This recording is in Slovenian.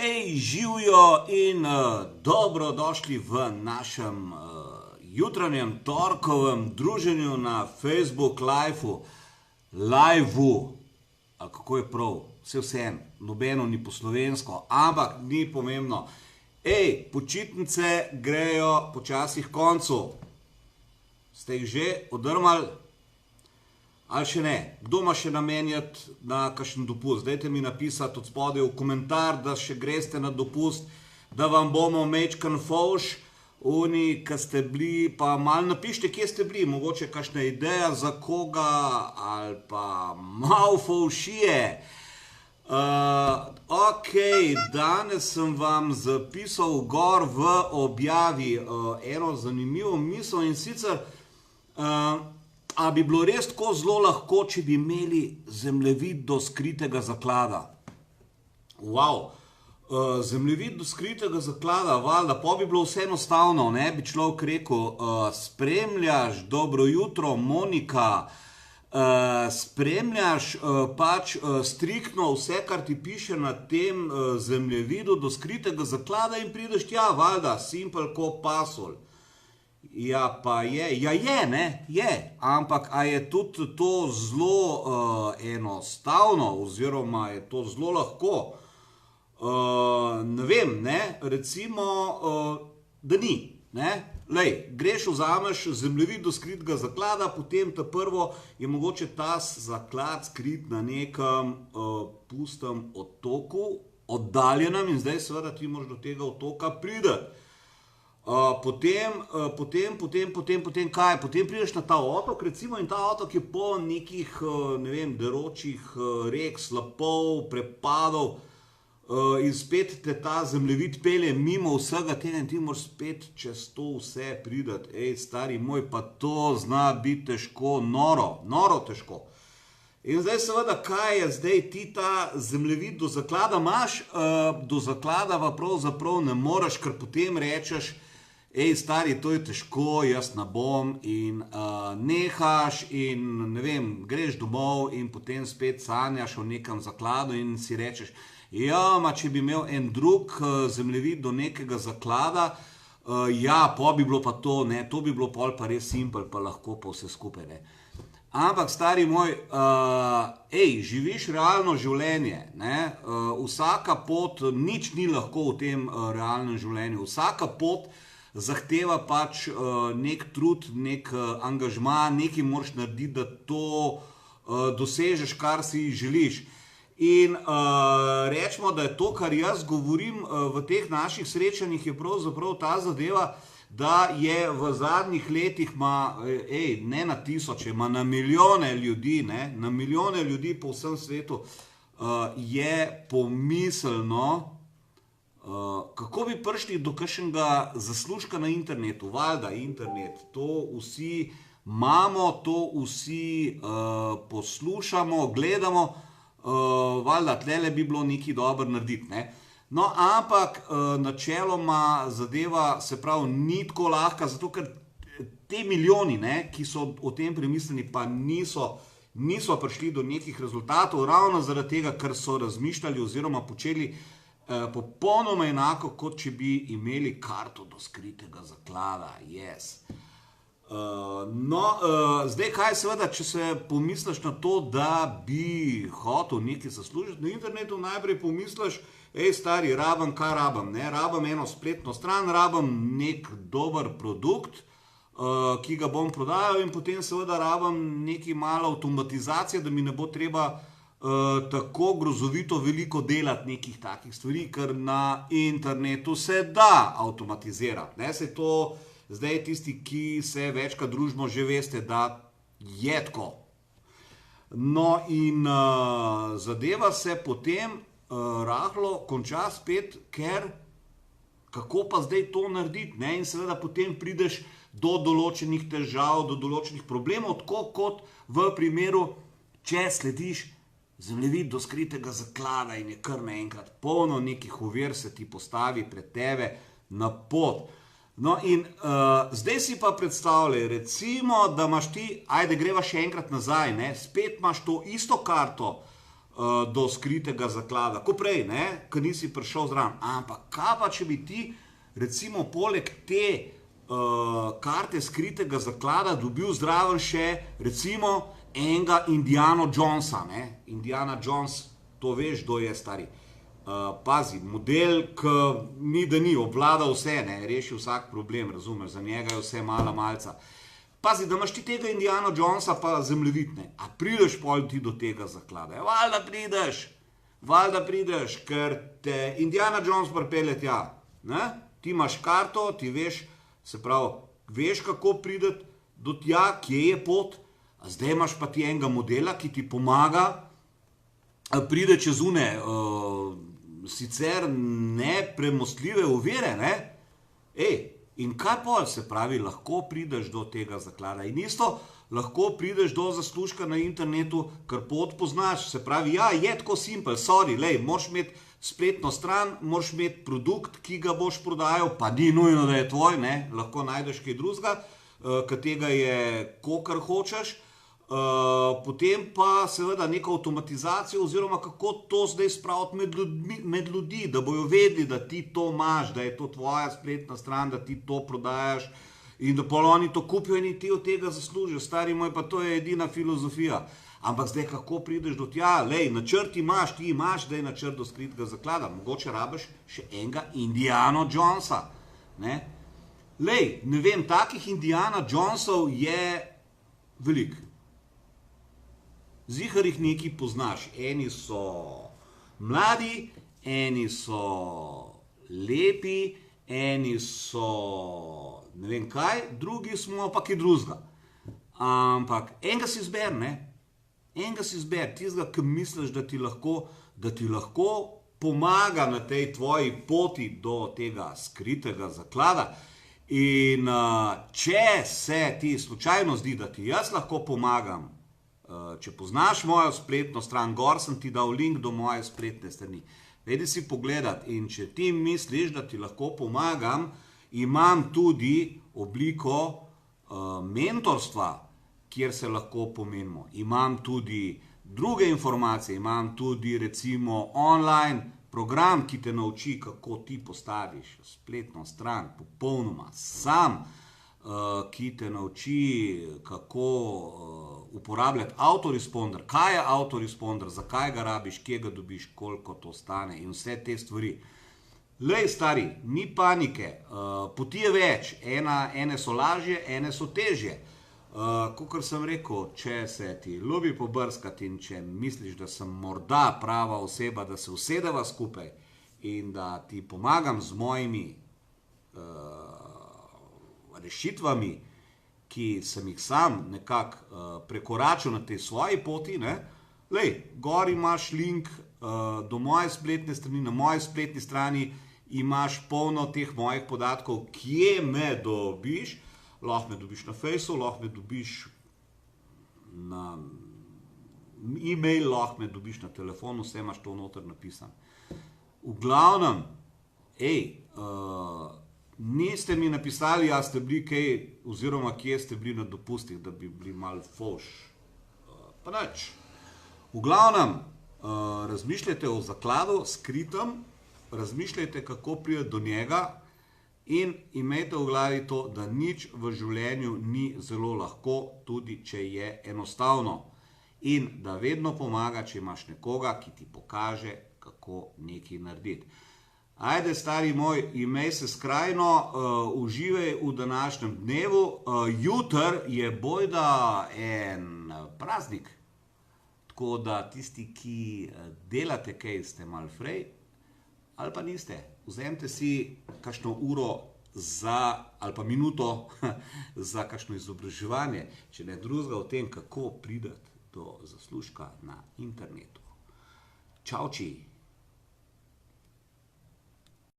Hej, živijo in dobrodošli v našem jutranjem torkovem druženju na Facebook Live-u. Live-u, ali kako je prav, vseeno, nobeno ni po slovensko, ampak ni pomembno. Hej, počitnice grejo počasih koncu. Ste jih že odrmali? Ali še ne? Kdo ima še namenjati na kakšen dopust? Dajte mi napisati od spodaj v komentar, da še greste na dopust, da vam bomo mečkan fovš, oni, ki ste bili, pa malo napišite, kje ste bili, mogoče kakšna ideja za koga, ali pa malo fovšije. Ok, danes sem vam zapisal gor v objavi eno zanimivo misel in sicer a bi bilo res tako zelo lahko, če bi imeli zemljevid do skritega zaklada? Wow, zemljevid do skritega zaklada, valjda, pa bi bilo vse enostavno, ne, bi človek rekel, spremljaš, dobro jutro, Monika, spremljaš pač striktno vse, kar ti piše na tem zemljevidu do skritega zaklada in prideš tja, valjda, simple ko pasol. Ja, pa je, ne, je, ampak a je tudi to zelo enostavno, oziroma je to zelo lahko? Ne vem, ne, recimo, da ni, ne, lej, greš, vzameš zemljevid do skritega zaklada, potem ta prvo je mogoče ta zaklad skrit na nekem pustem otoku, oddaljenem in zdaj seveda ti moraš do tega otoka priti. Potem kaj? Potem prideš na ta otok, recimo, in ta otok je poln nekih, ne vem, deročih rek, slapov, prepadov, in spet te ta zemljevid pelje mimo vsega tega in ti moraš spet čez to vse pridati. Ej, stari moj, pa to zna biti težko, noro težko. In zdaj seveda, kaj je zdaj ti ta zemljevid do zaklada imaš, do zaklada pa pravzaprav ne moreš, ker potem rečeš, ej, stari, to je težko, jaz ne bom, in nehaš in, ne vem, greš domov in potem spet sanjaš o nekem zakladu in si rečeš, ja, ma če bi imel en drug zemljevid do nekega zaklada, ja, pa bi bilo pa to, ne, to bi bilo pol pa res simpel, pa lahko pa vse skupaj, ne. Ampak, stari moj, živiš realno življenje, ne, vsaka pot, nič ni lahko v tem realnem življenju, vsaka pot zahteva pač nek trud, nek angažma, nekaj moraš narediti, da to dosežeš, kar si želiš. In rečemo, da je to, kar jaz govorim v teh naših srečanjih, je pravzaprav ta zadeva, da je v zadnjih letih, ne na tisoče, na milijone ljudi, ne, na milijone ljudi po vsem svetu je pomiselno, kako bi prišli do kakšnega zaslužka na internetu, valjda, internet, to vsi imamo, to vsi poslušamo, gledamo, valjda, tlele bi bilo nekaj dobro narediti, ne. No, ampak načeloma zadeva, se pravi, ni tako lahka, zato ker te milijoni, ne, ki so o tem premisleni, pa niso prišli do nekih rezultatov, ravno zaradi tega, ker so razmišljali oziroma počeli popolnoma enako, kot če bi imeli karto do skritega zaklada, yes. No, zdaj kaj seveda, če se pomisliš na to, da bi hotel nekaj zaslužiti na internetu, najprej pomisliš, ej, stari, rabim, kaj rabim, ne, rabim eno spletno stran, rabim nek dober produkt, ki ga bom prodajal in potem seveda rabim nekaj malo avtomatizacije, da mi ne bo treba tako grozovito veliko delati nekih takih stvari, ker na internetu se da avtomatizirati, ne, se to zdaj tisti, ki se večkrat družimo, že veste, da je tako. No in zadeva se potem rahlo konča spet, ker kako pa zdaj to narediti, ne, in seveda potem prideš do določenih težav, do določenih problemov, tako kot v primeru, če slediš zemljevid do skritega zaklada in je kar naenkrat polno nekih ovir se ti postavi pred tebe na pot. No in zdaj si pa predstavljaj, recimo, da imaš ti, ajde greva še enkrat nazaj, ne, spet imaš to isto karto do skritega zaklada. Ko prej, ko nisi prišel zraven. Ampak kaj pa, če bi ti, recimo, poleg te karte skritega zaklada dobil zraven še, recimo, enega Indiana Jonesa. Indiana Jones, to veš, kdo je, stari. Pazi, model, ki ni da ni, obvlada vse, reši vsak problem, razumeš, za njega je vse malca. Pazi, da imaš ti tega Indiana Jonesa pa zemljevid, a prideš pol ti do tega zaklada. Valjda prideš, ker te Indiana Jones pripelje tja. Ti imaš karto, ti veš, se pravi, veš, kako prideti do tja, kje je pot, a zdaj imaš pa ti enega modela, ki ti pomaga, pride čez une, sicer nepremostljive ovire, in kaj pol, se pravi, lahko prideš do tega zaklada. In isto, lahko prideš do zaslužka na internetu, ker pot poznaš. Se pravi, ja, je tako simpel, sorry, moraš imeti spletno stran, moraš imeti produkt, ki ga boš prodajal, pa ni nujno, da je tvoj, lahko najdeš kaj drugega, katerega je kakor hočeš. Potem pa seveda neka avtomatizacija oziroma kako to zdaj spraviti med ljudi, da bojo vedeli, da ti to imaš, da je to tvoja spletna stran, da ti to prodajaš in da pol oni to kupijo in ti od tega zaslužijo. Stari moj, pa to je edina filozofija. Ampak zdaj kako prideš do tja? Načrt imaš, ti imaš, da je načrt do skritega zaklada. Mogoče rabiš še enega Indiana Jonesa. Ne vem, takih Indiana Jonesov je veliko. Zihar jih nekaj poznaš. Eni so mladi, eni so lepi, eni so ne vem kaj, drugi smo pa kaj drugega. Ampak enega si izber, enega si izber, tistega, ki misliš, da ti lahko pomaga na tej tvoji poti do tega skritega zaklada. In če se ti slučajno zdi, da ti jaz lahko pomagam, če poznaš mojo spletno stran, gor sem ti dal link do moje spletne strani. Vedi si pogledati in če ti misliš, da ti lahko pomagam, imam tudi obliko mentorstva, kjer se lahko pomenimo. Imam tudi druge informacije, imam tudi recimo online program, ki te nauči, kako ti postaviš spletno stran popolnoma sam, ki te nauči, kako uporabljati autoresponder, kaj je autoresponder, zakaj ga rabiš, kje ga dobiš, koliko to stane in vse te stvari. Stari, ni panike, poti je več, ene so lažje, ene so težje. Kakor sem rekel, če se ti ljubi pobrskati in če misliš, da sem morda prava oseba, da se usedeva skupaj in da ti pomagam z mojimi rešitvami, ki sem jih sam nekako prekoračil na tej svoji poti, gor imaš link do moje spletne strani, na moji spletni strani imaš polno teh mojih podatkov, kje me dobiš, lahko me dobiš na Facebooku, lahko me dobiš na e-mail, lahko me dobiš na telefonu, vse imaš to noter napisano. V glavnem, niste mi napisali, a ste bili kaj, oziroma kje ste bili na dopustih, da bi bili malo fovš. Pa nič. V glavnem, razmišljajte o zakladu, skritem, razmišljajte, kako priti do njega in imejte v glavi to, da nič v življenju ni zelo lahko, tudi če je enostavno. In da vedno pomaga, če imaš nekoga, ki ti pokaže, kako nekaj narediti. Ajde, stari moj, imej se skrajno, uživaj v današnjem dnevu. Jutr je bojda en praznik. Tako da tisti, ki delate kaj, ste malo frej, ali pa niste. Vzemite si kakšno uro ali pa minuto za kakšno izobraževanje, če ne drugega o tem, kako prideti do zaslužka na internetu. Čau, či.